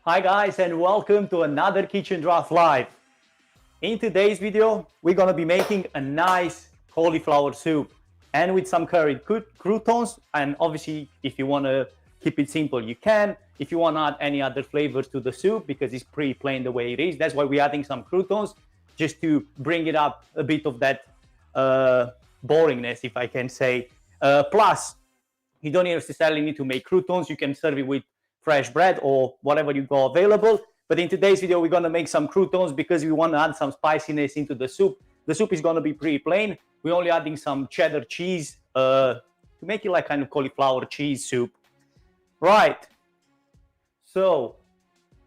Hi guys, and welcome to another Kitchen Draft Live. In today's video, we're gonna be making a nice cauliflower soup and with some curried croutons. And obviously, if you wanna keep it simple, you can. If you wanna add any other flavors to the soup, because it's pretty plain the way it is, that's why we're adding some croutons, just to bring it up a bit of that boringness, if I can say. Plus, you don't necessarily need to make croutons. You can serve it with fresh bread or whatever you got available. But in today's video, we're gonna make some croutons because we want to add some spiciness into the soup. The soup is gonna be pretty plain. We're only adding some cheddar cheese to make it like kind of cauliflower cheese soup. Right. So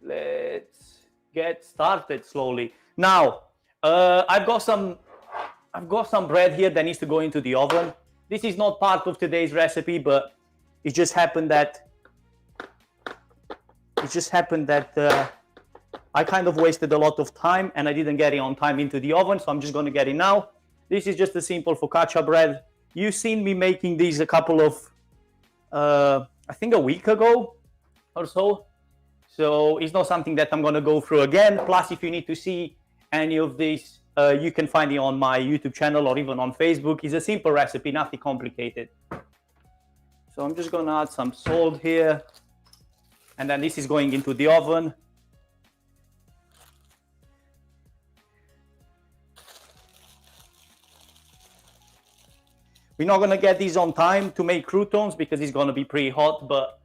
let's get started slowly. Now, I've got some bread here that needs to go into the oven. This is not part of today's recipe, but it just happened that I kind of wasted a lot of time and I didn't get it on time into the oven, so I'm just going to get it now. This is just a simple focaccia bread. You've seen me making these a couple of, I think a week ago or so. So it's not something that I'm going to go through again. Plus, if you need to see any of these, you can find it on my YouTube channel or even on Facebook. It's a simple recipe, nothing complicated. So I'm just going to add some salt here. And then this is going into the oven. We're not going to get these on time to make croutons because it's going to be pretty hot. But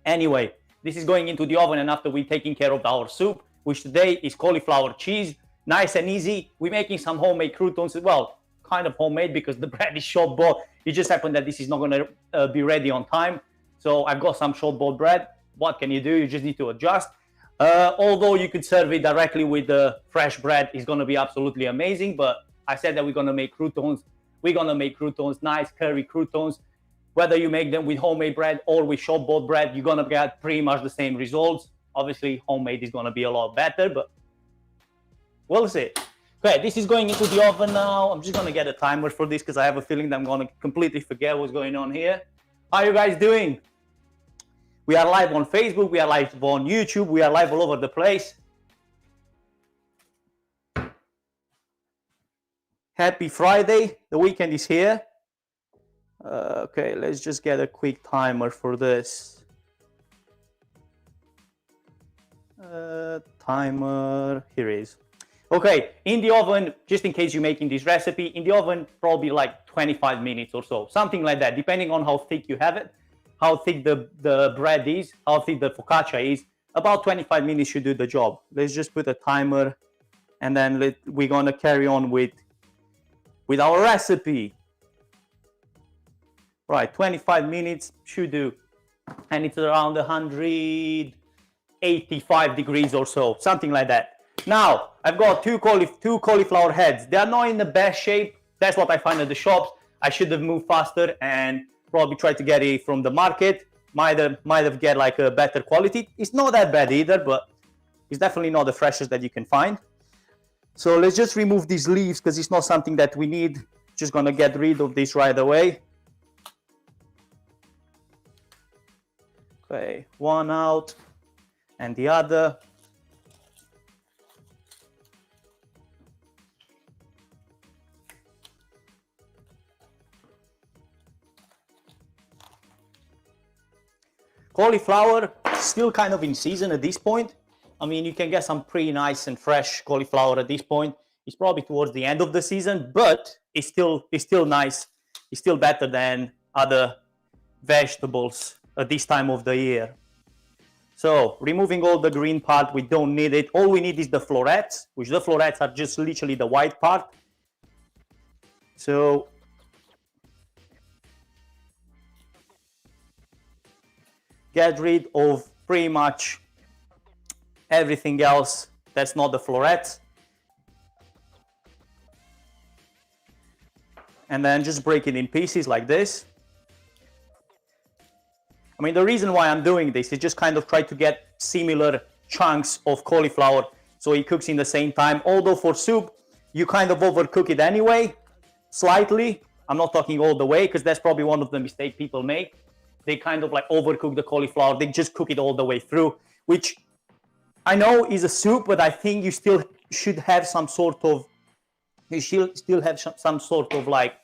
anyway, this is going into the oven, and after we're taking care of our soup, which today is cauliflower cheese. Nice and easy. We're making some homemade croutons. Well, kind of homemade because the bread is short boiled. It just happened that this is not going to be ready on time. So I've got some short boiled bread. What can you do? You just need to adjust. Although you could serve it directly with the fresh bread, it's going to be absolutely amazing. But I said that we're going to make croutons. We're going to make croutons, nice curry croutons. Whether you make them with homemade bread or with short boiled bread, you're going to get pretty much the same results. Obviously, homemade is going to be a lot better, but we'll see. Okay, this is going into the oven now. I'm just going to get a timer for this because I have a feeling that I'm going to completely forget what's going on here. How are you guys doing? We are live on Facebook. We are live on YouTube. We are live all over the place. Happy Friday. The weekend is here. Okay, let's just get a quick timer for this. Timer, here it is. Okay, in the oven, just in case you're making this recipe, in the oven, probably like 25 minutes or so, something like that, depending on how thick you have it, how thick the bread is, how thick the focaccia is. About 25 minutes should do the job. Let's just put a timer, and then we're going to carry on with our recipe. Right, 25 minutes should do, and it's around 185 degrees or so, something like that. Now, I've got two cauliflower heads. They are not in the best shape. That's what I find at the shops. I should have moved faster and probably tried to get it from the market. Might have get like a better quality. It's not that bad either, but it's definitely not the freshest that you can find. So let's just remove these leaves because it's not something that we need. Just gonna get rid of this right away. Okay, one out and the other. Cauliflower still kind of in season at this point. I mean, you can get some pretty nice and fresh cauliflower at this point. It's probably towards the end of the season, but it's still nice. It's still better than other vegetables at this time of the year. So removing all the green part, we don't need it. All we need is the florets, which the florets are just literally the white part. So get rid of pretty much everything else that's not the florets. And then just break it in pieces like this. I mean, the reason why I'm doing this is just kind of try to get similar chunks of cauliflower so it cooks in the same time. Although for soup, you kind of overcook it anyway, slightly. I'm not talking all the way because that's probably one of the mistakes people make. They kind of like overcook the cauliflower. They just cook it all the way through, which I know it's a soup, but I think you still should have some sort of, you should still have some sort of like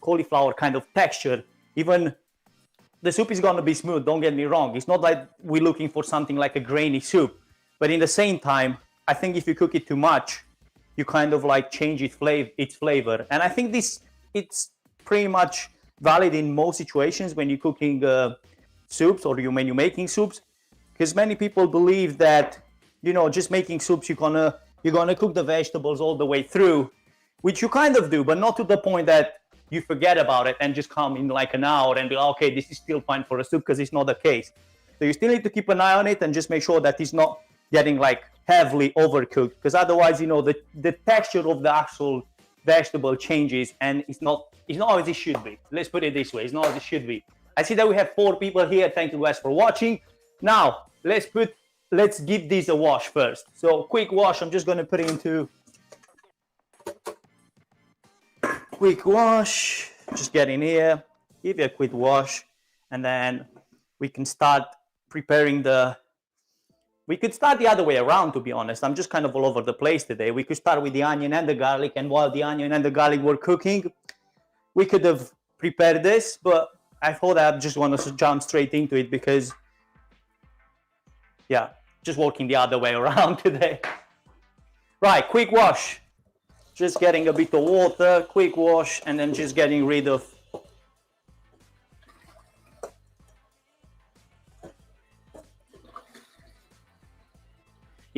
cauliflower kind of texture. Even the soup is gonna be smooth, don't get me wrong. It's not like we're looking for something like a grainy soup, but in the same time, I think if you cook it too much, you kind of like change its flavor. And I think it's pretty much valid in most situations when you're cooking soups or when you're making soups, because many people believe that, you know, just making soups, you're gonna cook the vegetables all the way through, which you kind of do, but not to the point that you forget about it and just come in like an hour and be like, okay, this is still fine for a soup, because it's not the case. So you still need to keep an eye on it and just make sure that it's not getting like heavily overcooked, because otherwise, you know, the texture of the actual vegetable changes and it's not as it should be. Let's put it this way, it's not as it should be. I see that we have 4 people here. Thank you guys for watching. Now let's give this a wash first. So quick wash, I'm just gonna put it into quick wash. Just get in here, give it a quick wash, and then we can start preparing we could start the other way around, to be honest. I'm just kind of all over the place today. We could start with the onion and the garlic, and while the onion and the garlic were cooking, we could have prepared this, but I thought I just want to jump straight into it because, yeah, just working the other way around today. Right, quick wash. Just getting a bit of water, quick wash, and then just getting rid of it.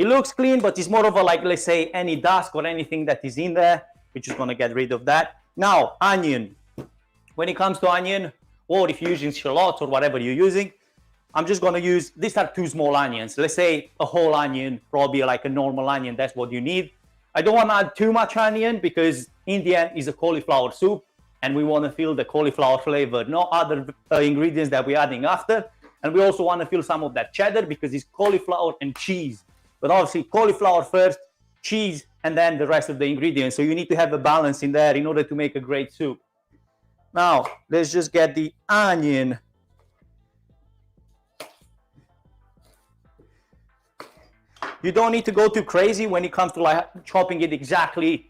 Looks clean, but it's more of a, like, let's say, any dust or anything that is in there. We're just gonna get rid of that. Now, onion. When it comes to onion, or if you're using shallots or whatever you're using, I'm just gonna use, these are 2 small onions. Let's say a whole onion, probably like a normal onion, that's what you need. I don't wanna add too much onion because in the end it's a cauliflower soup and we wanna feel the cauliflower flavor, no other ingredients that we're adding after. And we also wanna feel some of that cheddar because it's cauliflower and cheese. But obviously cauliflower first, cheese, and then the rest of the ingredients. So you need to have a balance in there in order to make a great soup. Now, let's just get the onion. You don't need to go too crazy when it comes to like chopping it exactly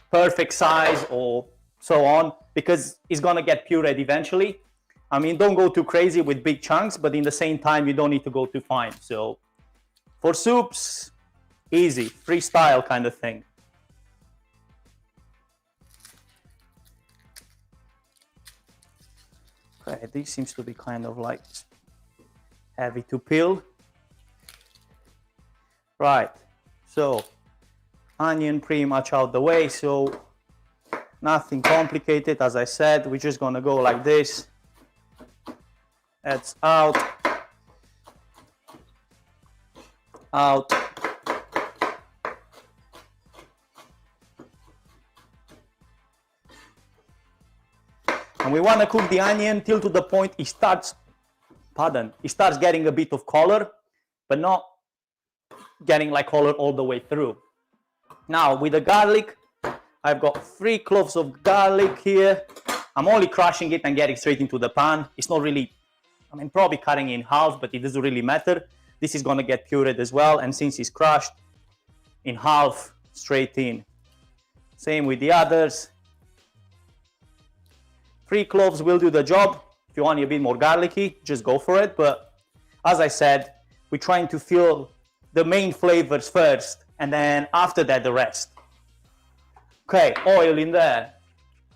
perfect size or so on, because it's gonna get pureed eventually. I mean, don't go too crazy with big chunks, but in the same time, you don't need to go too fine. So for soups, easy, freestyle kind of thing. Okay, this seems to be kind of like heavy to peel. Right, so onion pretty much out the way, so nothing complicated. As I said, we're just gonna go like this. That's out. Out. And we want to cook the onion till to the point it starts getting a bit of color, but not getting like color all the way through. Now with the garlic, I've got 3 cloves of garlic here. I'm only crushing it and getting straight into the pan. It's not really, I mean, probably cutting in half, but it doesn't really matter. This is gonna get pureed as well, and since it's crushed in half, straight in. Same with the others. 3 cloves will do the job. If you want it a bit more garlicky, just go for it. But as I said, we're trying to feel the main flavors first, and then after that, the rest. Okay, oil in there.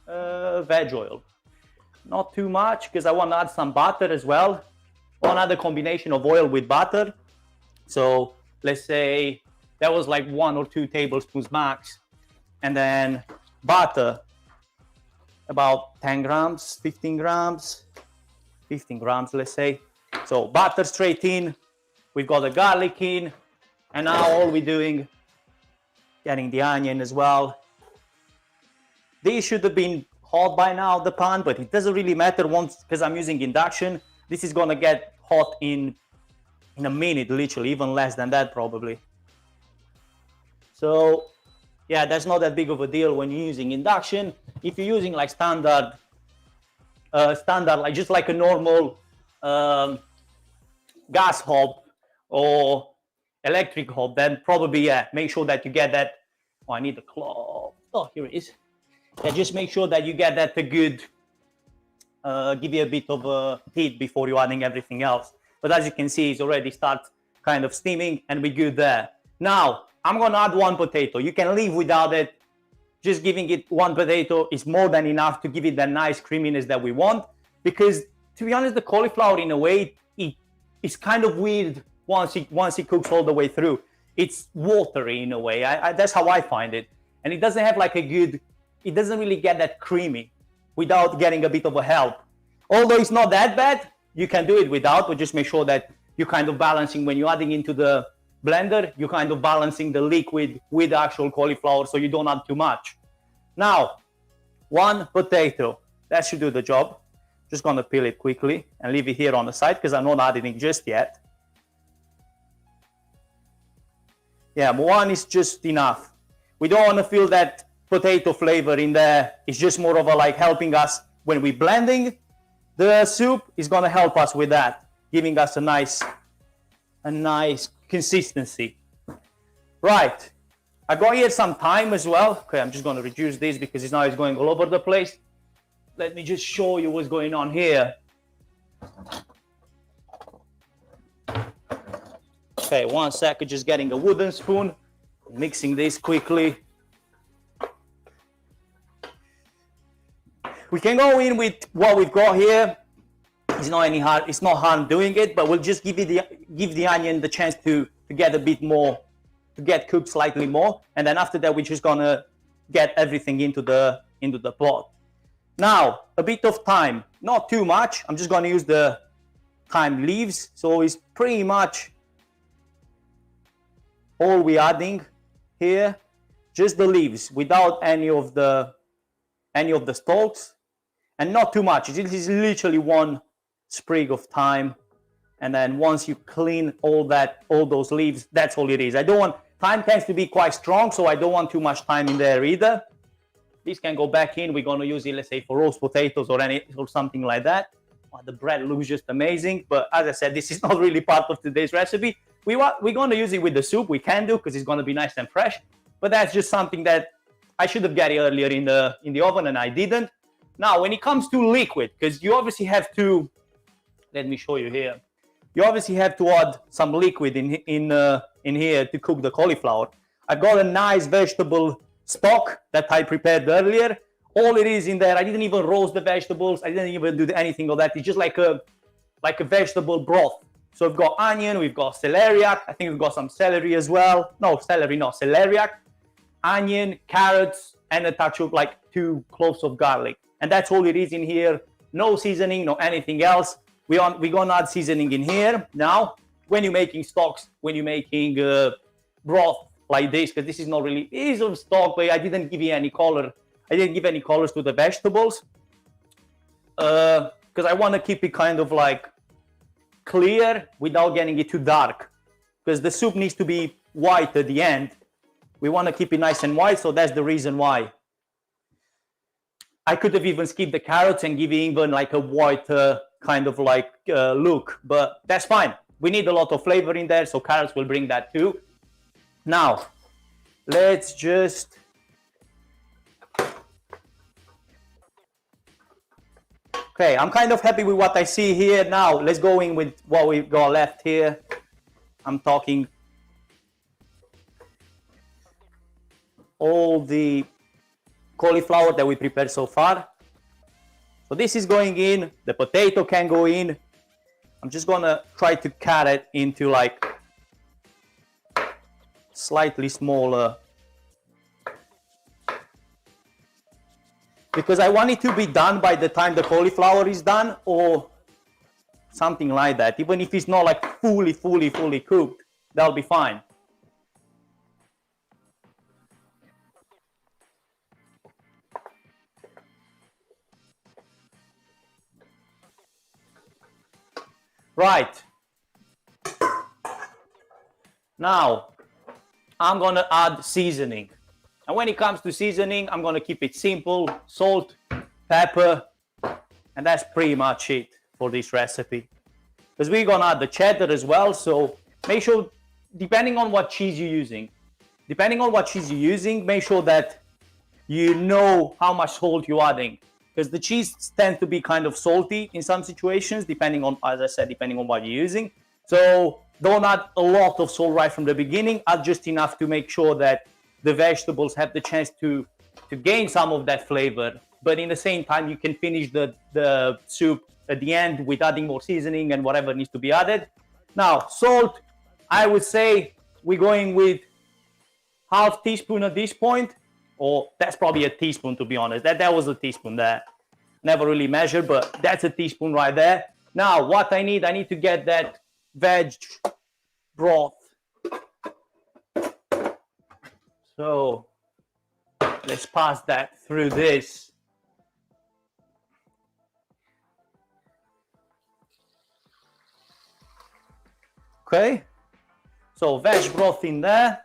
Veg oil. Not too much, because I want to add some butter as well. Another combination of oil with butter. So let's say that was like 1 or 2 tablespoons max. And then butter, about 10 grams, 15 grams, 15 grams, let's say. So butter straight in. We've got the garlic in. And now all we're doing, getting the onion as well. These should have been hot by now, the pan, but it doesn't really matter once, because I'm using induction. This is gonna get hot in a minute, literally, even less than that probably. So yeah, that's not that big of a deal when you're using induction. If you're using like standard, like just like a normal gas hob or electric hob, then probably, yeah, make sure that you get that. Oh, I need a cloth. Oh, here it is. Yeah, just make sure that you get that a good, give you a bit of heat before you're adding everything else. But as you can see, it's already start kind of steaming and we're good there. Now, I'm gonna add one potato. You can leave without it. Just giving it one potato is more than enough to give it that nice creaminess that we want. Because to be honest, the cauliflower in a way, it's kind of weird once it cooks all the way through. It's watery in a way. That's how I find it. And it doesn't have like a good, it doesn't really get that creamy without getting a bit of a help. Although it's not that bad, you can do it without, but just make sure that you're kind of balancing when you're adding into the blender, you're kind of balancing the liquid with the actual cauliflower so you don't add too much. Now, one potato, that should do the job. Just gonna peel it quickly and leave it here on the side because I'm not adding it just yet. Yeah, one is just enough. We don't want to feel that potato flavor in there. It's just more of a like helping us when we're blending. The soup is gonna help us with that, giving us a nice consistency. Right, I got here some thyme as well. Okay, I'm just gonna reduce this because it's now going all over the place. Let me just show you what's going on here. Okay, 1 second, just getting a wooden spoon, mixing this quickly. We can go in with what we've got here. It's not hard doing it, but we'll just give the onion the chance to get a bit more, to get cooked slightly more. And then after that, we're just gonna get everything into the pot. Now, a bit of thyme, not too much. I'm just gonna use the thyme leaves. So it's pretty much all we're adding here, just the leaves without any of the stalks, and not too much. It is literally one sprig of thyme, and then once you clean all those leaves, that's all it is. Thyme tends to be quite strong, so I don't want too much thyme in there either. This can go back in. We're going to use it, let's say, for roast potatoes or something like that. Oh, the bread looks just amazing, but as I said, this is not really part of today's recipe. We're going to use it with the soup. We can do because it's going to be nice and fresh, but that's just something that I should have got it earlier in the oven and I didn't. Now, when it comes to liquid, because you obviously have to, let me show you here. You obviously have to add some liquid in here to cook the cauliflower. I've got a nice vegetable stock that I prepared earlier. All it is in there, I didn't even roast the vegetables. I didn't even do anything of that. It's just like a vegetable broth. So we've got onion, we've got celeriac. I think we've got some celery as well. No, celery, not celeriac. Onion, carrots, and a touch of like 2 cloves of garlic. And that's all it is in here. No seasoning, no anything else. We're gonna add seasoning in here. Now, when you're making stocks, when you're making broth like this, because this is not really, it is of stock, but I didn't give you any color. I didn't give any colors to the vegetables. Because I want to keep it kind of like clear without getting it too dark. Because the soup needs to be white at the end. We want to keep it nice and white, so that's the reason why. I could have even skipped the carrots and give it even like a white kind of like look, but that's fine. We need a lot of flavor in there, so carrots will bring that too. Now, let's just okay, I'm kind of happy with what I see here. Now, let's go in with what we've got left here. I'm talking all the cauliflower that we prepared so far. So this is going in, the potato can go in. I'm just gonna try to cut it into like slightly smaller, because I want it to be done by the time the cauliflower is done or something like that. Even if it's not like fully cooked, that'll be fine. Right. Now, I'm gonna add seasoning. And when it comes to seasoning, I'm gonna keep it simple: salt, pepper, and that's pretty much it for this recipe. Because we're gonna add the cheddar as well, so make sure depending on what cheese you're using. Depending on what cheese you're using, make sure that you know how much salt you're adding. Because the cheese tend to be kind of salty in some situations, depending on, as I said, depending on what you're using. So don't add a lot of salt right from the beginning. Add just enough to make sure that the vegetables have the chance to gain some of that flavor. But in the same time, you can finish the soup at the end with adding more seasoning and whatever needs to be added. Now, salt, I would say we're going with half teaspoon at this point, or that's probably a teaspoon, to be honest. That was a teaspoon there. Never really measured, but that's a teaspoon right there. Now, what I need to get that veg broth. So let's pass that through this. Okay, so veg broth in there.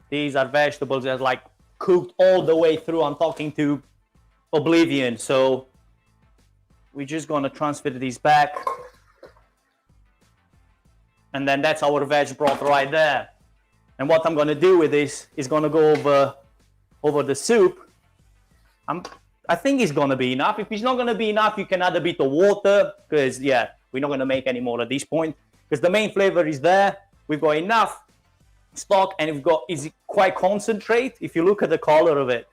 These are vegetables that are like cooked all the way through. I'm talking to oblivion. So we're just gonna transfer these back. And then that's our veg broth right there. And what I'm gonna do with this is gonna go over the soup. I think it's gonna be enough. If it's not gonna be enough, you can add a bit of water, because yeah, we're not gonna make any more at this point, because the main flavor is there. We've got enough stock, and we've got is quite concentrate. If you look at the color of it,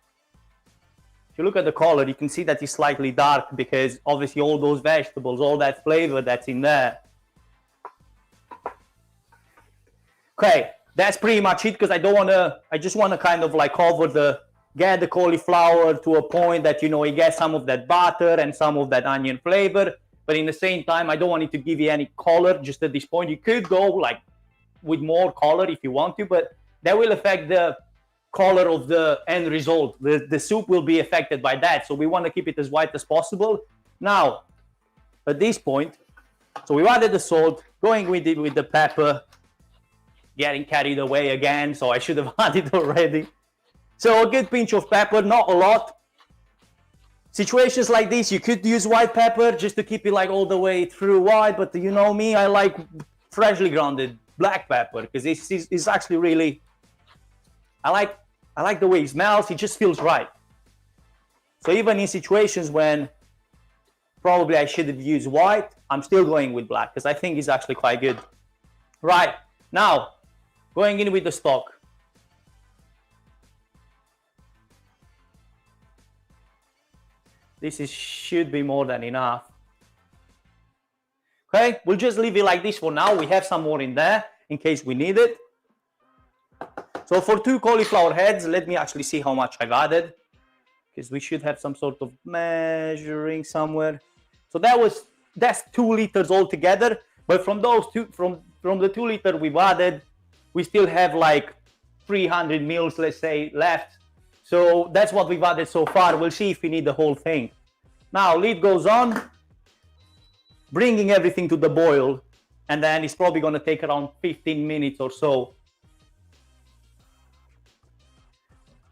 if you look at the color, you can see that it's slightly dark, because obviously all those vegetables, all that flavor that's in there. Okay, that's pretty much it, because I just want to kind of like get the cauliflower to a point that, you know, you get some of that butter and some of that onion flavor, but in the same time, I don't want it to give you any color just at this point. You could go like with more color if you want to, but that will affect the color of the end result. The soup will be affected by that, so we want to keep it as white as possible. Now, at this point, so we've added the salt, going with it with the pepper, getting carried away again, so I should have added already. So a good pinch of pepper, not a lot. Situations like this, you could use white pepper just to keep it like all the way through white, but you know me, I like freshly grounded black pepper, because it's actually really, I like the way it smells. It just feels right. So even in situations when probably I should have used white, I'm still going with black, because I think it's actually quite good. Right, now going in with the stock. This should be more than enough. Okay, we'll just leave it like this for now. We have some more in there in case we need it. So for 2 cauliflower heads, let me actually see how much I've added, because we should have some sort of measuring somewhere. So that's 2 liters altogether. But from those two, from the 2 liter we've added, we still have like 300 mils, let's say, left. So that's what we've added so far. We'll see if we need the whole thing. Now, lid goes on, bringing everything to the boil, and then it's probably going to take around 15 minutes or so.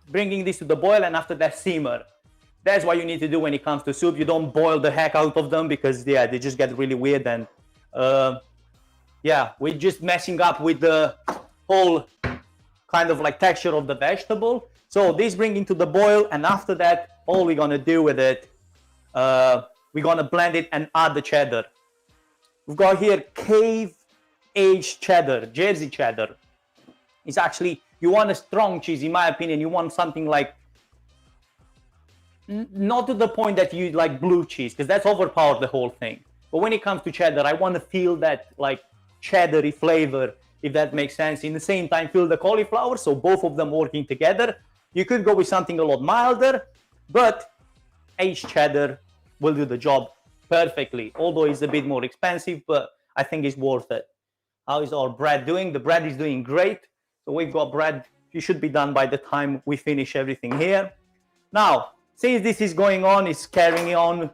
Bringing this to the boil, and after that, simmer. That's what you need to do when it comes to soup. You don't boil the heck out of them, because yeah, they just get really weird, and yeah, we're just messing up with the whole kind of like texture of the vegetable. So this bringing to the boil, and after that, all we're gonna do with it, we're gonna blend it and add the cheddar. We've got here cave-aged cheddar, Jersey cheddar. It's actually, you want a strong cheese, in my opinion. You want something like, not to the point that you like blue cheese, because that's overpowered the whole thing. But when it comes to cheddar, I want to feel that like cheddary flavor, if that makes sense. In the same time, feel the cauliflower, so both of them working together. You could go with something a lot milder, but aged cheddar will do the job perfectly, although it's a bit more expensive, but I think it's worth it. How is our bread doing? The bread is doing great. So we've got bread. It should be done by the time we finish everything here. Now, since this is going on, it's carrying on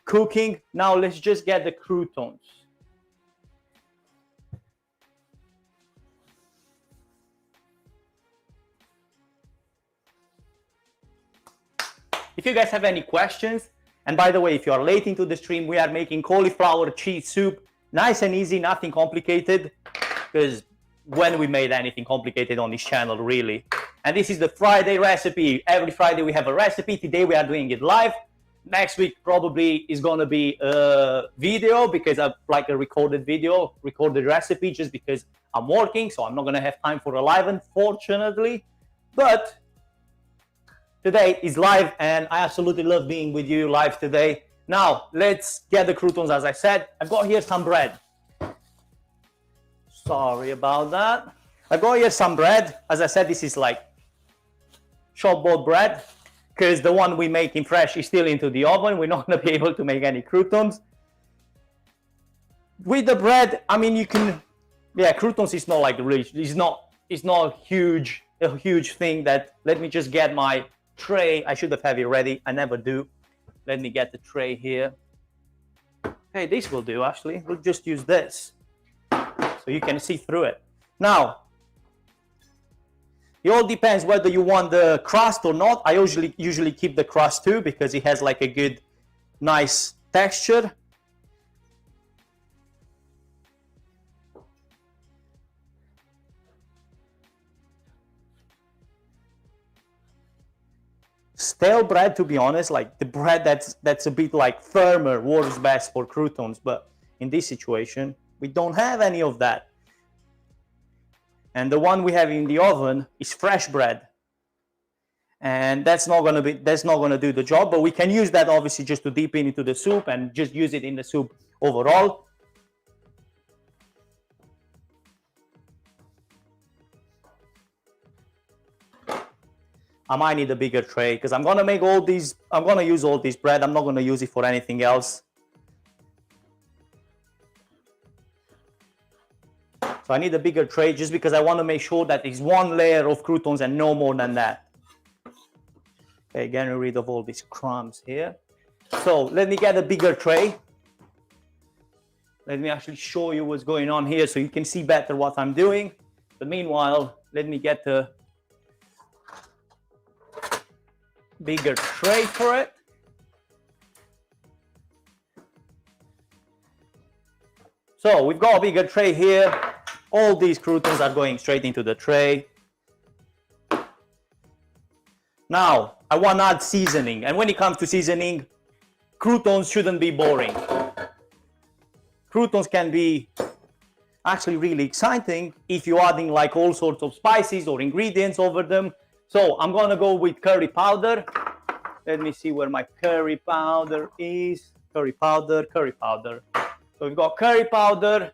cooking. Now let's just get the croutons. If you guys have any questions, And by the way, if you are late into the stream, we are making cauliflower cheese soup. Nice and easy, nothing complicated, because when we made anything complicated on this channel, really. And this is the Friday recipe. Every Friday we have a recipe. Today we are doing it live. Next week probably is going to be a video, because I like a recorded video, recorded recipe, just because I'm working, so I'm not going to have time for a live, unfortunately. But today is live, and I absolutely love being with you live today. Now, let's get the croutons, as I said. I've got here some bread. Sorry about that. I've got here some bread. As I said, this is like shop-bought bread, because the one we make in fresh is still into the oven. We're not going to be able to make any croutons. With the bread, I mean, you can, yeah, croutons is not like rich. It's not a huge thing. That, let me just get my tray. I should have had it ready. I never do. Let me get the tray here. Hey, this will do, actually. We'll just use this so you can see through it. Now, it all depends whether you want the crust or not. I usually keep the crust too, because it has like a good, nice texture. Stale bread, to be honest, like the bread that's a bit like firmer, works best for croutons. But in this situation, we don't have any of that. And the one we have in the oven is fresh bread, and that's not gonna do the job. But we can use that obviously just to dip into the soup and just use it in the soup overall. I might need a bigger tray, because I'm gonna make all these. I'm gonna use all this bread. I'm not gonna use it for anything else. So I need a bigger tray, just because I want to make sure that it's one layer of croutons and no more than that. Okay, getting rid of all these crumbs here. So let me get a bigger tray. Let me actually show you what's going on here so you can see better what I'm doing. But meanwhile, let me get a bigger tray for it. So we've got a bigger tray here. All these croutons are going straight into the tray. Now, I want to add seasoning. And when it comes to seasoning, croutons shouldn't be boring. Croutons can be actually really exciting if you're adding like all sorts of spices or ingredients over them. So I'm going to go with curry powder. Let me see where my curry powder is. Curry powder. So we've got curry powder.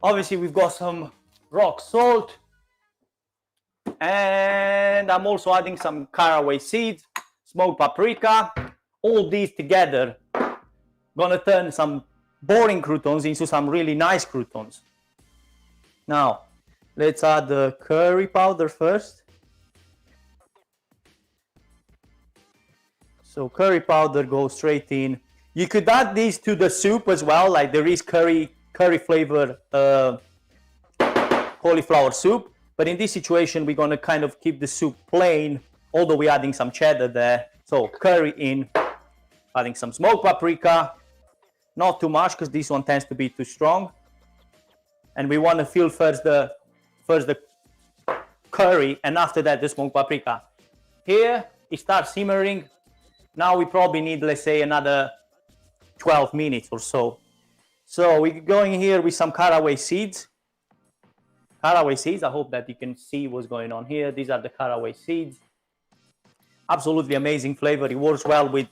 Obviously, we've got some rock salt. And I'm also adding some caraway seeds, smoked paprika. All these together gonna turn some boring croutons into some really nice croutons. Now, let's add the curry powder first. So curry powder goes straight in. You could add these to the soup as well, like there is curry flavor cauliflower soup. But in this situation, we're gonna kind of keep the soup plain, although we're adding some cheddar there. So curry in, adding some smoked paprika, not too much because this one tends to be too strong. And we want to fill first the curry, and after that the smoked paprika. Here it starts simmering. Now we probably need, let's say, another 12 minutes or so. So we're going here with some caraway seeds. Caraway seeds, I hope that you can see what's going on here. These are the caraway seeds. Absolutely amazing flavor. It works well with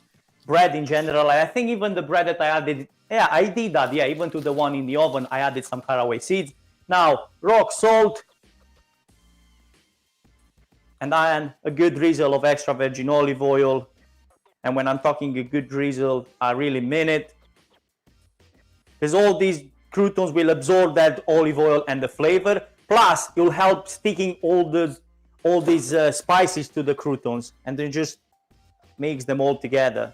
bread in general. I think even the bread that I added, yeah, I did that. Yeah, even to the one in the oven, I added some caraway seeds. Now, rock salt. And then a good drizzle of extra virgin olive oil. And when I'm talking a good drizzle, I really mean it. Because all these croutons will absorb that olive oil and the flavor. Plus, you'll help sticking all these spices to the croutons, and then just mix them all together.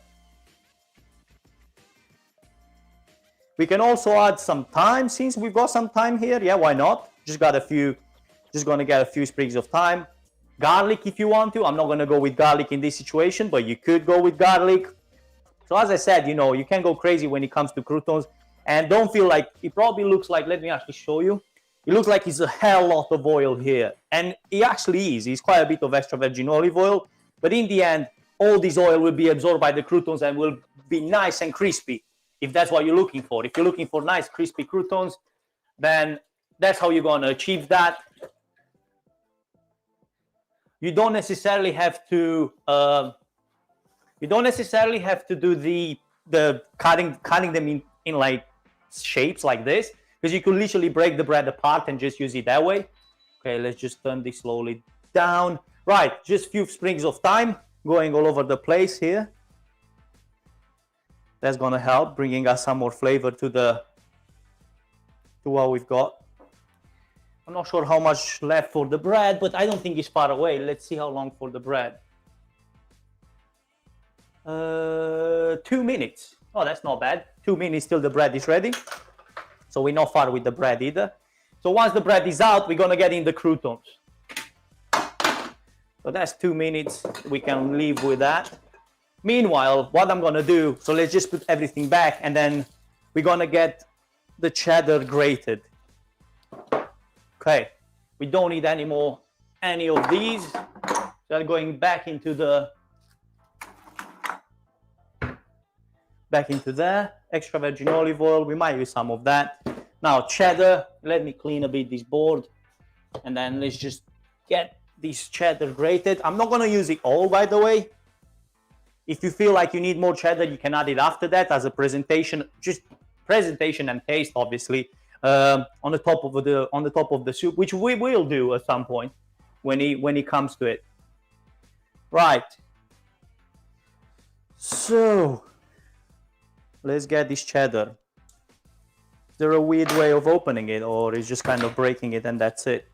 We can also add some thyme, since we've got some thyme here. Yeah, why not? Just gonna get a few sprigs of thyme. Garlic if you want to. I'm not gonna go with garlic in this situation, but you could go with garlic. So as I said, you know, you can go crazy when it comes to croutons, and don't feel like it probably looks like, let me actually show you. It looks like it's a hell lot of oil here, and it actually is. It's quite a bit of extra virgin olive oil, but in the end, all this oil will be absorbed by the croutons and will be nice and crispy, if that's what you're looking for. If you're looking for nice crispy croutons, then that's how you're going to achieve that. You don't necessarily have to do the cutting them in like shapes like this, because you could literally break the bread apart and just use it that way. Okay, let's just turn this slowly down. Right, just a few sprigs of thyme going all over the place here. That's gonna help bringing us some more flavor to what we've got. I'm not sure how much left for the bread, but I don't think it's far away. Let's see how long for the bread. 2 minutes. Oh, that's not bad. 2 minutes till the bread is ready. So we're not far with the bread either. So once the bread is out, we're gonna get in the croutons. So that's 2 minutes. We can leave with that. Meanwhile, what I'm gonna do, so let's just put everything back, and then we're gonna get the cheddar grated. Okay, we don't need any of these. They're going back into there. Extra virgin olive oil, we might use some of that. Now cheddar, let me clean a bit this board, and then let's just get this cheddar grated. I'm not gonna use it all, by the way. If you feel like you need more cheddar, you can add it after that as a presentation, just presentation and taste, obviously, on the top of the soup, which we will do at some point when it comes to it. Right. So let's get this cheddar. Is there a weird way of opening it, or is just kind of breaking it and that's it?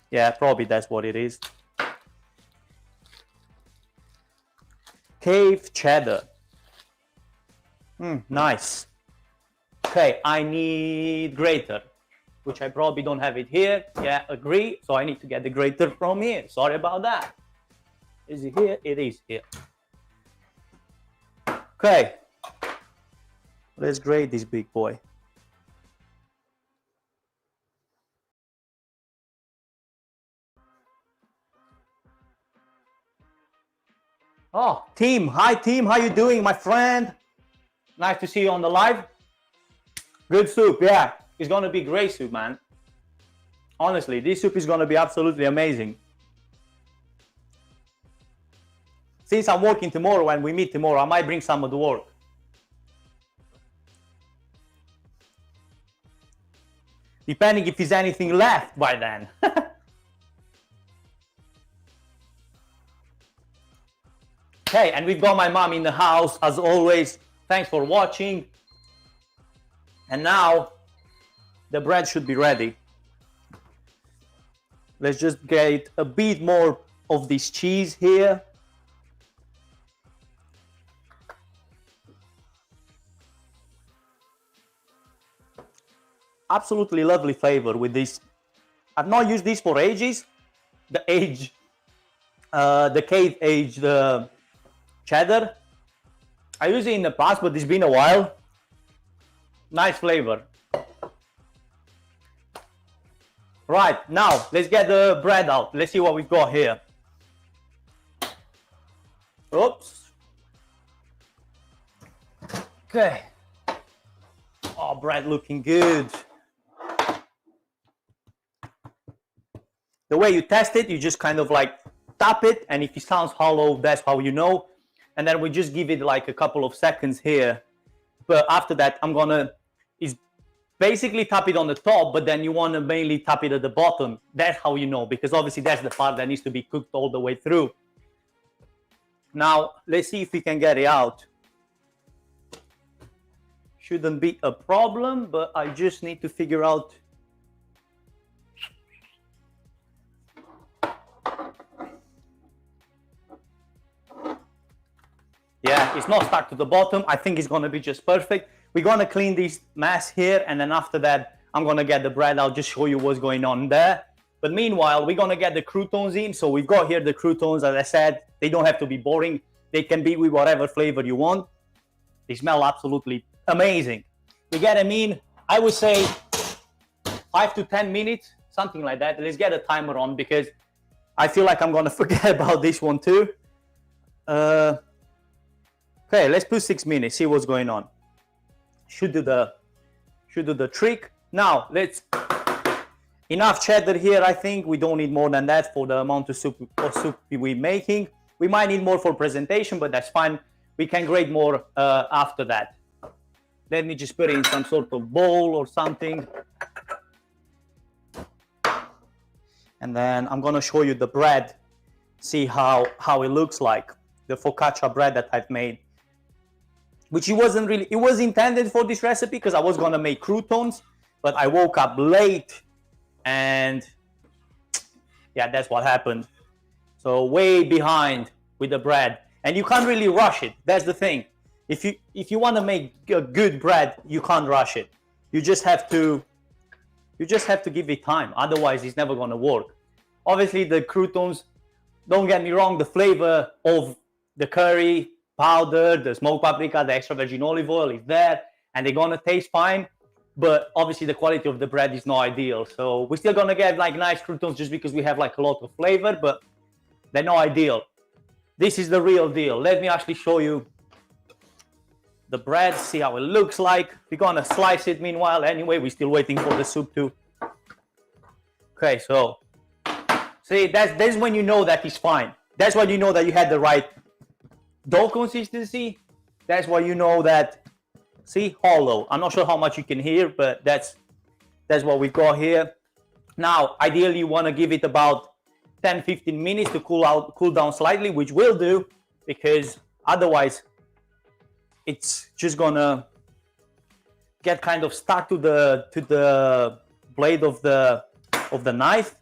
Yeah, probably that's what it is. Cave cheddar. Nice. Okay, I need grater, which I probably don't have it here. Yeah, agree. So I need to get the grater from here. Sorry about that. Is it here? It is here. Okay. Let's grate this big boy. Oh, team. Hi, team. How you doing, my friend? Nice to see you on the live. Good soup, yeah. It's going to be great soup, man. Honestly, this soup is going to be absolutely amazing. Since I'm working tomorrow and we meet tomorrow, I might bring some of the work. Depending if there's anything left by then. Okay, and we've got my mom in the house, as always. Thanks for watching. And now, the bread should be ready. Let's just get a bit more of this cheese here. Absolutely lovely flavor with this. I've not used this for ages. The cave aged cheddar. I used it in the past, but it's been a while. Nice flavor. Right, now let's get the bread out. Let's see what we've got here. Oops. Okay. Oh, bread looking good. The way you test it, you just kind of like tap it, and if it sounds hollow, that's how you know. And then we just give it like a couple of seconds here. But after that, I'm gonna basically tap it on the top, but then you want to mainly tap it at the bottom. That's how you know, because obviously that's the part that needs to be cooked all the way through. Now, let's see if we can get it out. Shouldn't be a problem, but I just need to figure out. Yeah, it's not stuck to the bottom. I think it's gonna be just perfect. We're gonna clean this mess here, and then after that, I'm gonna get the bread. I'll just show you what's going on there. But meanwhile, we're gonna get the croutons in. So we've got here the croutons, as I said, they don't have to be boring. They can be with whatever flavor you want. They smell absolutely amazing. You get them in, I would say 5 to 10 minutes, something like that. Let's get a timer on because I feel like I'm gonna forget about this one too. Okay, let's put 6 minutes, see what's going on. Should do the trick. Now let's, enough cheddar here. I think we don't need more than that for the amount of soup we're making. We might need more for presentation, but that's fine. We can grate more after that. Let me just put it in some sort of bowl or something. And then I'm gonna show you the bread, see how it looks like, the focaccia bread that I've made. Which it wasn't really, it was intended for this recipe because I was gonna make croutons, but I woke up late and yeah, that's what happened. So way behind with the bread, and you can't really rush it. That's the thing. If you want to make a good bread, you can't rush it. You just have to give it time. Otherwise, it's never gonna work. Obviously, the croutons, don't get me wrong, the flavor of the curry powder, the smoked paprika, the extra virgin olive oil is there, and they're gonna taste fine. But obviously, the quality of the bread is not ideal. So we're still gonna get like nice croutons just because we have like a lot of flavor, but they're not ideal. This is the real deal. Let me actually show you the bread, see how it looks like. We're gonna slice it meanwhile. Anyway, we're still waiting for the soup too. Okay, so see, that's when you know that it's fine. That's when you know that you had the right dough consistency. That's why you know that, see, hollow. I'm not sure how much you can hear, but that's what we got here. Now, ideally, you want to give it about 10-15 minutes to cool down slightly, which we'll do, because otherwise it's just gonna get kind of stuck to the blade of the knife.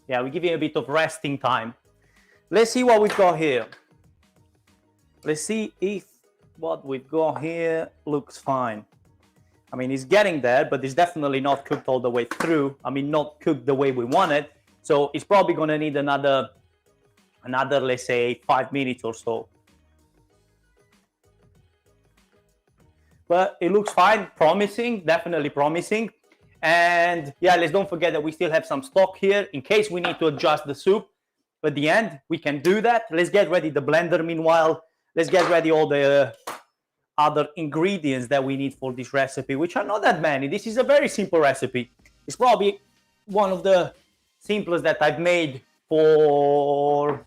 Yeah, we give it a bit of resting time. Let's see what we've got here. Let's see if what we've got here looks fine. I mean, it's getting there, but it's definitely not cooked all the way through. I mean, not cooked the way we want it. So it's probably gonna need another, let's say, 5 minutes or so. But it looks fine, promising, definitely promising. And yeah, let's don't forget that we still have some stock here in case we need to adjust the soup. But at the end, we can do that. Let's get ready the blender meanwhile. Let's get ready all the other ingredients that we need for this recipe, which are not that many. This is a very simple recipe. It's probably one of the simplest that I've made for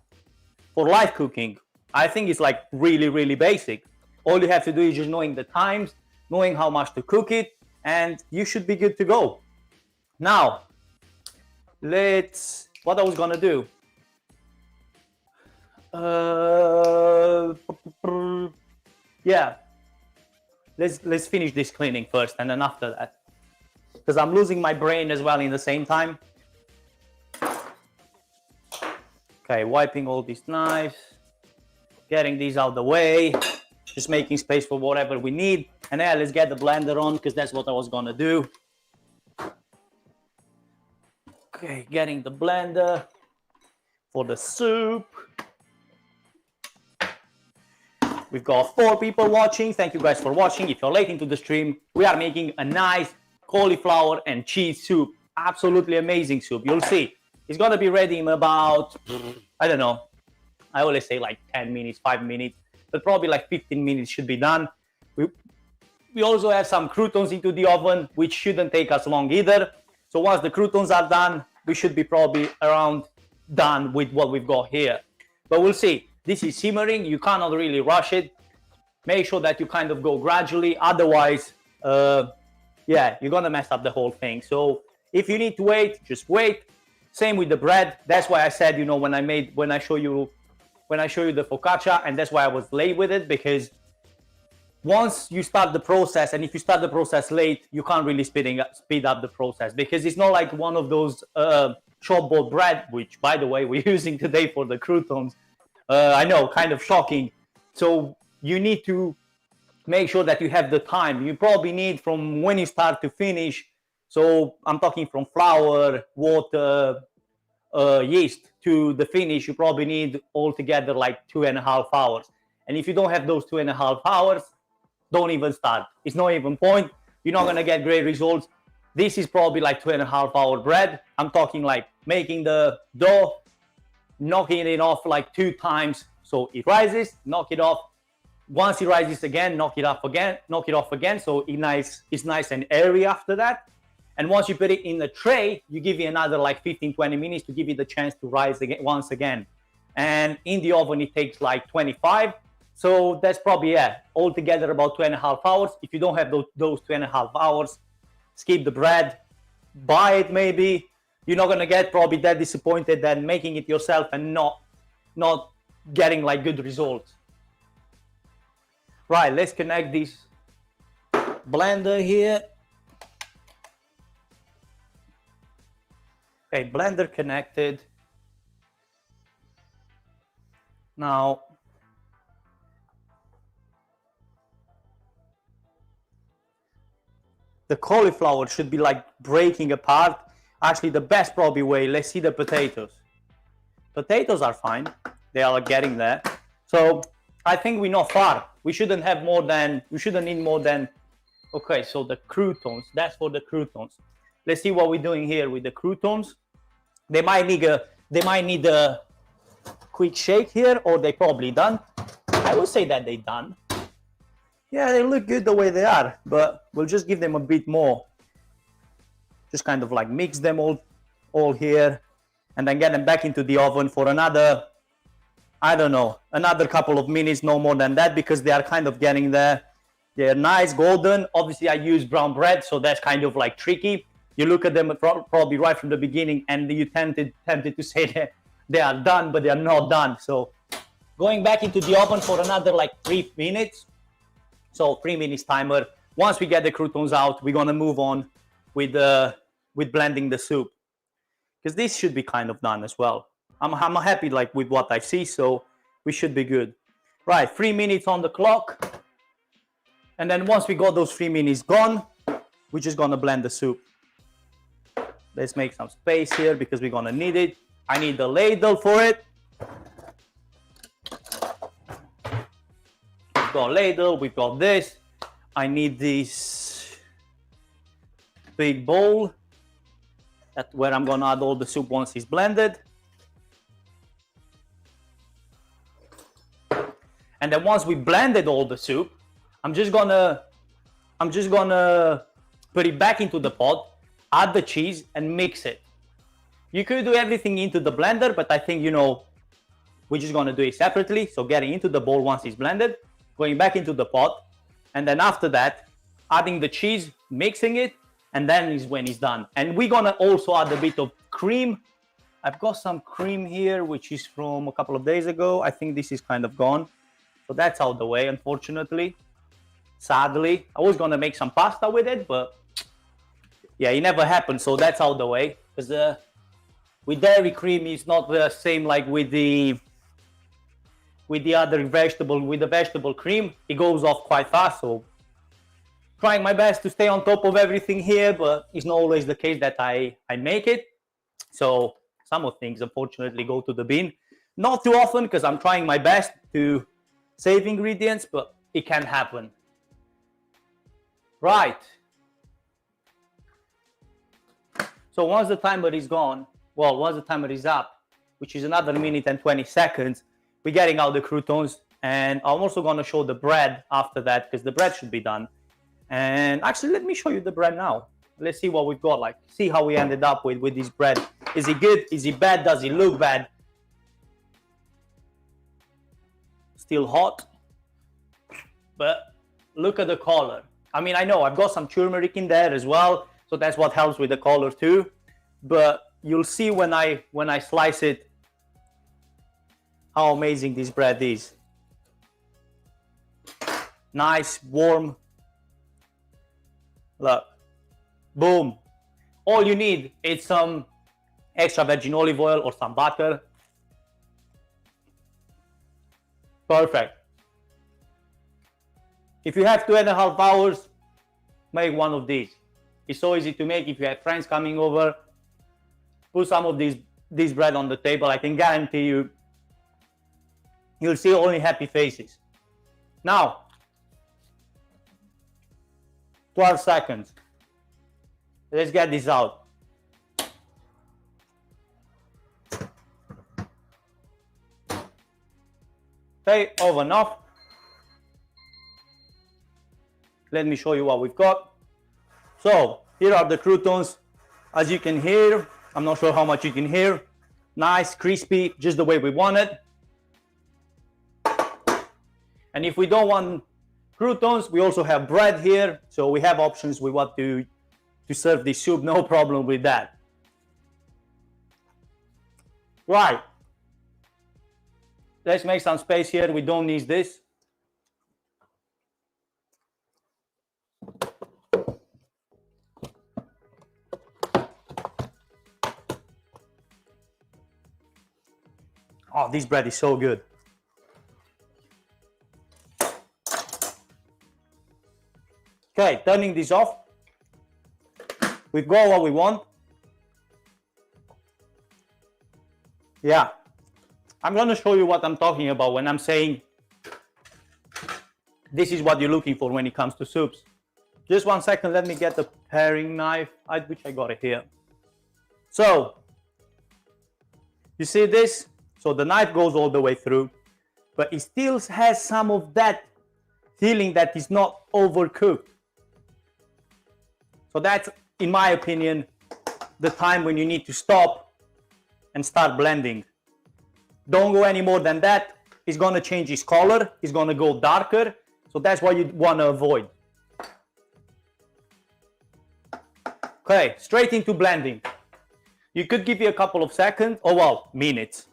live cooking. I think it's like really, really basic. All you have to do is just knowing the times, knowing how much to cook it, and you should be good to go. Now, what I was gonna do. Yeah, let's finish this cleaning first, and then after that, because I'm losing my brain as well in the same time. Okay, wiping all these knives, getting these out the way, just making space for whatever we need. And yeah, let's get the blender on, because that's what I was gonna do. Okay, getting the blender for the soup. We've got 4 people watching. Thank you guys for watching. If you're late into the stream, we are making a nice cauliflower and cheese soup. Absolutely amazing soup. You'll see. It's gonna be ready in about, I don't know, I always say like 10 minutes, 5 minutes, but probably like 15 minutes should be done. We also have some croutons into the oven, which shouldn't take us long either. So once the croutons are done, we should be probably around done with what we've got here. But we'll see. This is simmering. You cannot really rush it. Make sure that you kind of go gradually. Otherwise, yeah, you're gonna mess up the whole thing. So if you need to wait, just wait. Same with the bread. That's why I said, you know, when I show you the focaccia, and that's why I was late with it, because once you start the process, and if you start the process late, you can't really speed up the process, because it's not like one of those shop bought bread, which by the way we're using today for the croutons. I know, kind of shocking. So you need to make sure that you have the time. You probably need from when you start to finish. So I'm talking from flour, water, yeast to the finish. You probably need altogether like 2.5 hours. And if you don't have those 2.5 hours, don't even start. It's not even point. You're not gonna get great results. This is probably like 2.5 hour bread. I'm talking like making the dough, knocking it off like 2 times. So it rises, knock it off. Once it rises again, knock it off again. So it's nice and airy after that. And once you put it in the tray, you give it another like 15-20 minutes to give it the chance to rise again once again. And in the oven, it takes like 25. So that's probably, altogether about 2.5 hours. If you don't have those 2.5 hours, skip the bread, buy it maybe. You're not gonna get probably that disappointed than making it yourself and not getting like good results. Right, let's connect this blender here. Okay, blender connected. Now, the cauliflower should be like breaking apart. Actually, the best probably way, let's see the potatoes. Potatoes are fine. They are getting there. So I think we're not far. We shouldn't need more than, okay, so the croutons, that's for the croutons. Let's see what we're doing here with the croutons. They might need a quick shake here, or they probably done. I would say that they done. Yeah, they look good the way they are, but we'll just give them a bit more. Just kind of like mix them all here, and then get them back into the oven for another, I don't know, another couple of minutes, no more than that, because they are kind of getting there. They're nice, golden. Obviously, I use brown bread, so that's kind of like tricky. You look at them probably right from the beginning, and you tempted to say that they are done, but they are not done. So going back into the oven for another like 3 minutes. So 3 minutes timer. Once we get the croutons out, we're gonna move on with blending the soup, because this should be kind of done as well. I'm happy like with what I see, so we should be good. Right, 3 minutes on the clock. And then once we got those 3 minutes gone, we're just gonna blend the soup. Let's make some space here because we're gonna need it. I need the ladle for it. We've got a ladle, we've got this. I need this big bowl where I'm gonna add all the soup once it's blended. And then once we blended all the soup, I'm just gonna put it back into the pot, add the cheese and mix it. You could do everything into the blender, but I think, we're just gonna do it separately. So getting into the bowl once it's blended, going back into the pot, and then after that, adding the cheese, mixing it, and then is when it's done. And we're gonna also add a bit of cream. I've got some cream here, which is from a couple of days ago. I think this is kind of gone. So that's out the way, unfortunately. Sadly, I was gonna make some pasta with it, but yeah, it never happened. So that's out the way. Because with dairy cream, it's not the same like with the vegetable cream. It goes off quite fast. So trying my best to stay on top of everything here, but it's not always the case that I make it. So some of things unfortunately go to the bin. Not too often, because I'm trying my best to save ingredients, but it can happen. Right. So once the timer is gone, once the timer is up, which is another minute and 20 seconds, we're getting out the croutons. And I'm also going to show the bread after that, because the bread should be done. And actually, let me show you the bread now. Let's see what we've got, like, see how we ended up with this bread. Is it good? Is it bad? Does it look bad? Still hot. But look at the color. I mean, I know I've got some turmeric in there as well, so that's what helps with the color too. But you'll see when I slice it how amazing this bread is. Nice, warm. Look, boom. All you need is some extra virgin olive oil or some butter. Perfect. If you have 2.5 hours, make one of these. It's so easy to make. If you have friends coming over, put some of this bread on the table. I can guarantee you'll see only happy faces. Now, 12 seconds. Let's get this out. Okay, oven off. Let me show you what we've got. So here are the croutons. As you can hear, I'm not sure how much you can hear. Nice, crispy, just the way we want it. And if we don't want croutons, we also have bread here. So we have options with what to serve this soup, no problem with that. Right. Let's make some space here. We don't need this. Oh, this bread is so good. Okay, turning this off. We've got what we want. Yeah. I'm going to show you what I'm talking about when I'm saying this is what you're looking for when it comes to soups. Just 1 second, let me get the paring knife, which I got it here. So, you see this? So the knife goes all the way through, but it still has some of that feeling that is not overcooked. So that's, in my opinion, the time when you need to stop and start blending. Don't go any more than that. It's going to change its color. It's going to go darker. So that's what you want to avoid. Okay, straight into blending. You could give it a couple of seconds, or well, minutes,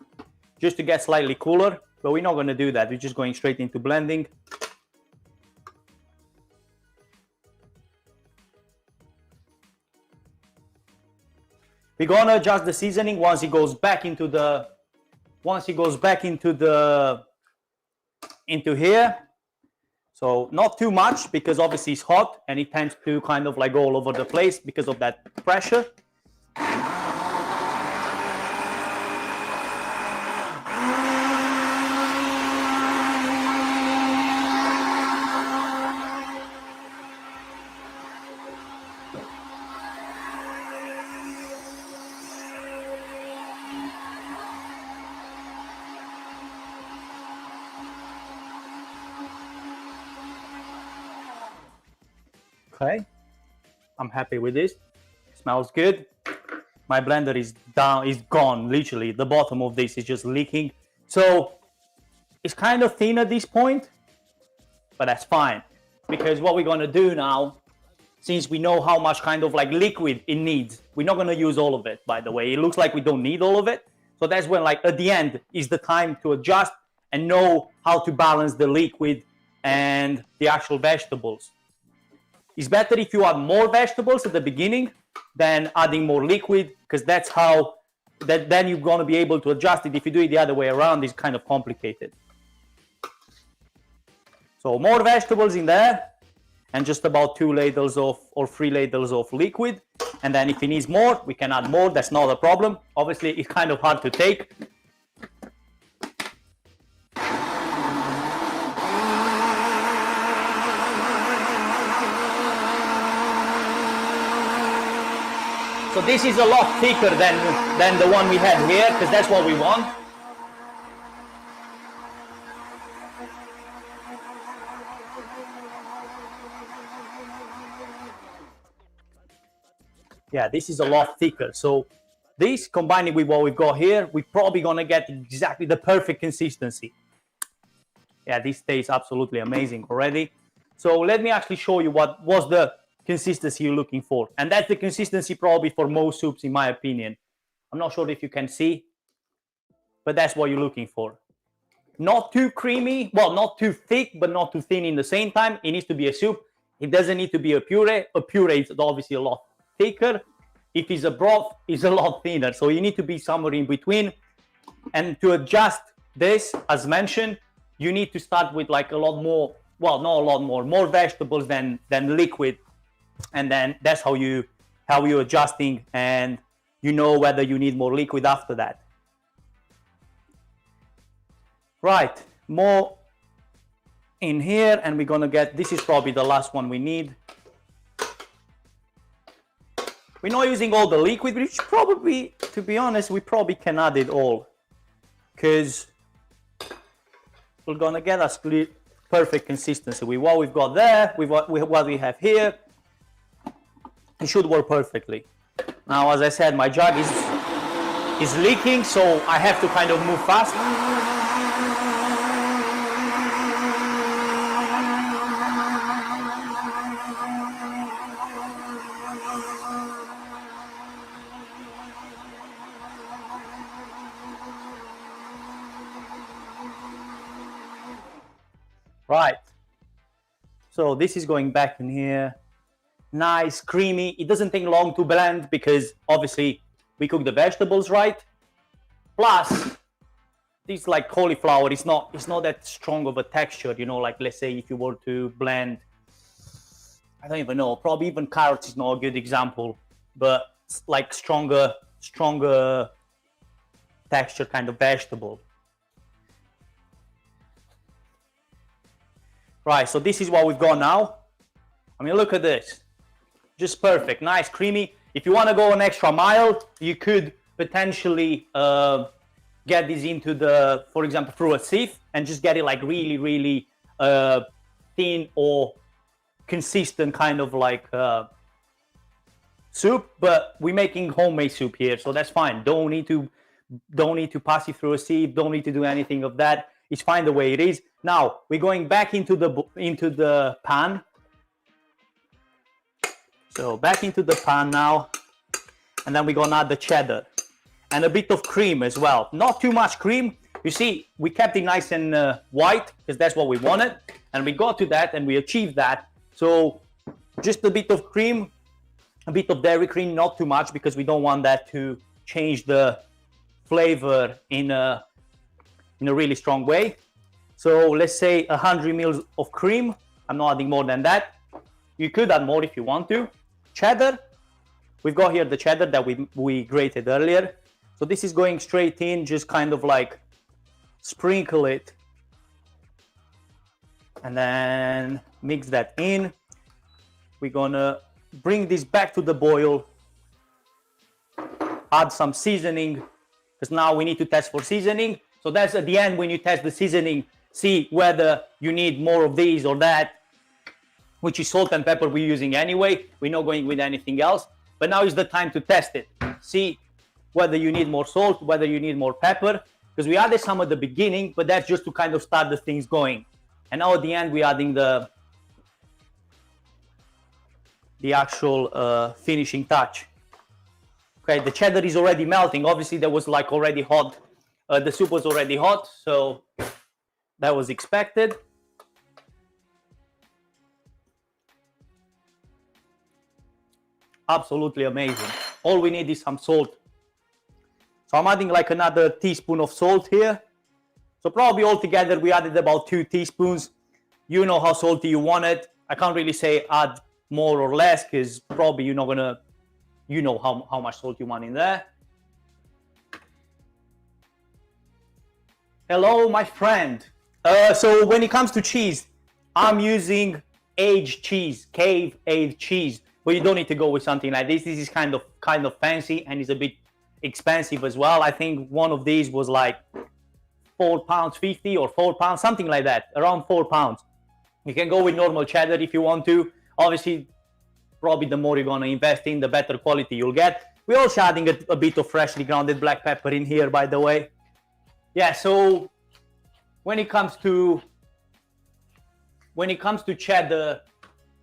just to get slightly cooler. But we're not going to do that. We're just going straight into blending. We're going to adjust the seasoning once it goes back into the into here. So not too much, because obviously it's hot and it tends to kind of like go all over the place because of that pressure. Okay, I'm happy with this. It smells good. My blender is down, is gone, literally. The bottom of this is just leaking. So it's kind of thin at this point, but that's fine. Because what we're gonna do now, since we know how much kind of like liquid it needs, we're not gonna use all of it, by the way. It looks like we don't need all of it. So that's when, like, at the end is the time to adjust and know how to balance the liquid and the actual vegetables. It's better if you add more vegetables at the beginning than adding more liquid, because that's how, then you're going to be able to adjust it. If you do it the other way around, it's kind of complicated. So more vegetables in there, and just about 2 ladles of, or 3 ladles of liquid. And then if it needs more, we can add more. That's not a problem. Obviously, it's kind of hard to take. So this is a lot thicker than the one we had here, because that's what we want. Yeah, this is a lot thicker. So this, combining with what we've got here, we're probably going to get exactly the perfect consistency. Yeah, this tastes absolutely amazing already. So let me actually show you what was the consistency you're looking for. And that's the consistency probably for most soups, in my opinion. I'm not sure if you can see, but that's what you're looking for. Not too creamy, well, not too thick, but not too thin in the same time. It needs to be a soup. It doesn't need to be a puree. A puree is obviously a lot thicker. If it's a broth, it's a lot thinner. So you need to be somewhere in between. And to adjust this, as mentioned, you need to start with like a lot more, well, not a lot more vegetables than liquid. And then that's how you're adjusting, and you know whether you need more liquid after that. Right, more in here, and we're gonna get, this is probably the last one we need. We're not using all the liquid, which probably, to be honest, we probably can add it all, because we're gonna get us perfect consistency with what we've got there, with what we have here. It should work perfectly. Now, as I said, my jug is leaking, so I have to kind of move fast. Right, so this is going back in here. Nice, creamy. It doesn't take long to blend because obviously we cook the vegetables right. Plus, this like cauliflower is not that strong of a texture, you know, like let's say if you were to blend, I don't even know, probably even carrots is not a good example, but it's like stronger texture kind of vegetable. Right, so this is what we've got now. I mean, look at this. Just perfect, nice, creamy. If you want to go an extra mile, you could potentially get this into the, for example, through a sieve and just get it like really, really thin or consistent kind of like soup. But we're making homemade soup here, so that's fine. Don't need to pass it through a sieve. Don't need to do anything of that. It's fine the way it is. Now we're going back into the pan. So back into the pan now, and then we're gonna add the cheddar and a bit of cream as well. Not too much cream. You see, we kept it nice and white because that's what we wanted, and we got to that and we achieved that. So just a bit of cream, a bit of dairy cream, not too much because we don't want that to change the flavor in a really strong way. So let's say 100 ml of cream. I'm not adding more than that. You could add more if you want to. Cheddar, we've got here the cheddar that we grated earlier. So this is going straight in, just kind of like sprinkle it and then mix that in. We're gonna bring this back to the boil, add some seasoning, because now we need to test for seasoning. So that's at the end when you test the seasoning, see whether you need more of these or that, which is salt and pepper we're using anyway. We're not going with anything else. But now is the time to test it. See whether you need more salt, whether you need more pepper, because we added some at the beginning, but that's just to kind of start the things going. And now at the end, we're adding the actual finishing touch. Okay, the cheddar is already melting. Obviously, that was like already hot. The soup was already hot, so that was expected. Absolutely amazing. All we need is some salt. So I'm adding like another teaspoon of salt here. So probably altogether we added about 2 teaspoons. You know how salty you want it. I can't really say add more or less because probably you're not gonna, you know how much salt you want in there. Hello, my friend. So when it comes to cheese, I'm using aged cheese, cave aged cheese. But you don't need to go with something like this. This is kind of fancy and it's a bit expensive as well. I think one of these was like £4.50 or £4, something like that, around £4. You can go with normal cheddar if you want to. Obviously, probably the more you're gonna invest in, the better quality you'll get. We're also adding a bit of freshly grounded black pepper in here, by the way. Yeah, so when it comes to cheddar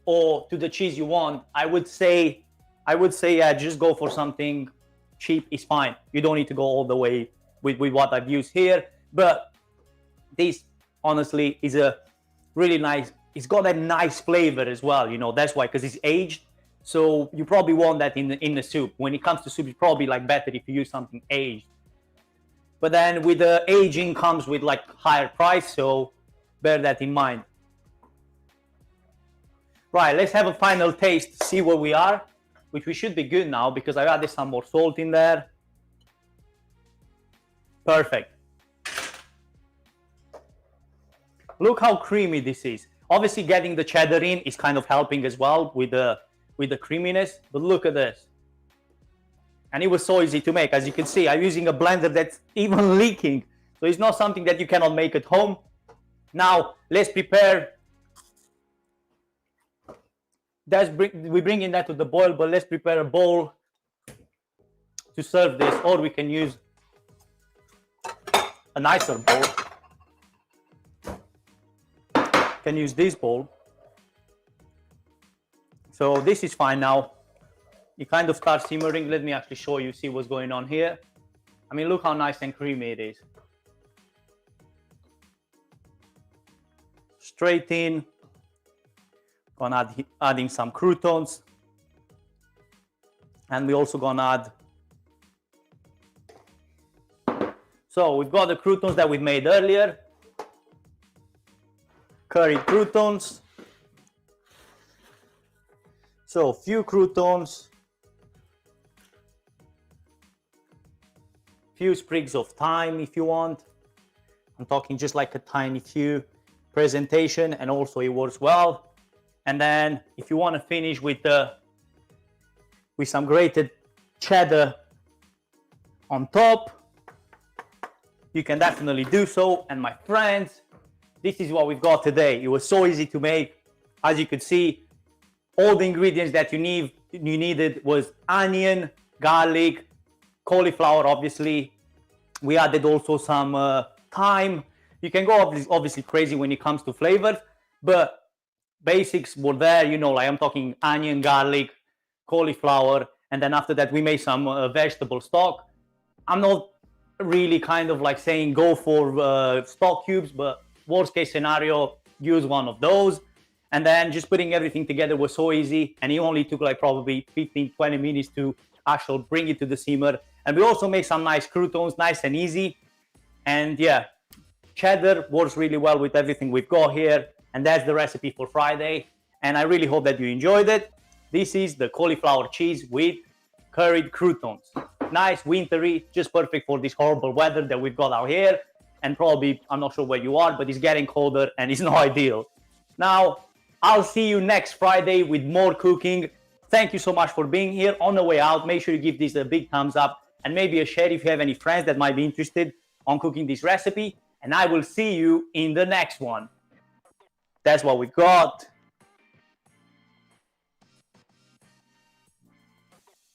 or to the cheese you want, I would say yeah, just go for something cheap is fine. You don't need to go all the way with what I've used here. But this honestly is a really nice, it's got a nice flavor as well, you know, that's why, because it's aged. So you probably want that in the soup. When it comes to soup, it's probably like better if you use something aged. But then with the aging comes with like higher price, so bear that in mind. Right, let's have a final taste, see where we are, which we should be good now because I added some more salt in there. Perfect. Look how creamy this is. Obviously getting the cheddar in is kind of helping as well with the creaminess, but look at this. And it was so easy to make. As you can see, I'm using a blender that's even leaking. So it's not something that you cannot make at home. Now, let's prepare. We're bringing that to the boil, but let's prepare a bowl to serve this, or we can use a nicer bowl. Can use this bowl. So this is fine now. It kind of starts simmering. Let me actually show you, see what's going on here. I mean, look how nice and creamy it is. Straight in. Gonna adding some croutons. And we're also gonna add. So we've got the croutons that we made earlier. Curried croutons. So few croutons. Few sprigs of thyme if you want. I'm talking just like a tiny few. Presentation, and also it works well. And then if you want to finish with some grated cheddar on top, you can definitely do so. And my friends, this is what we've got today. It was so easy to make. As you could see, all the ingredients that you needed was onion, garlic, cauliflower, obviously. We added also some thyme. You can go obviously crazy when it comes to flavors, but basics were there, you know, like I'm talking onion, garlic, cauliflower, and then after that we made some vegetable stock. I'm not really kind of like saying go for stock cubes, but worst case scenario, use one of those. And then just putting everything together was so easy, and it only took like probably 15-20 minutes to actually bring it to the simmer. And we also made some nice croutons, nice and easy. And yeah, cheddar works really well with everything we've got here, and that's the recipe for Friday. And I really hope that you enjoyed it. This is the cauliflower cheese with curried croutons. Nice, wintry, just perfect for this horrible weather that we've got out here. And probably, I'm not sure where you are, but it's getting colder and it's not ideal. Now, I'll see you next Friday with more cooking. Thank you so much for being here. On the way out, make sure you give this a big thumbs up and maybe a share if you have any friends that might be interested on cooking this recipe. And I will see you in the next one. That's what we got.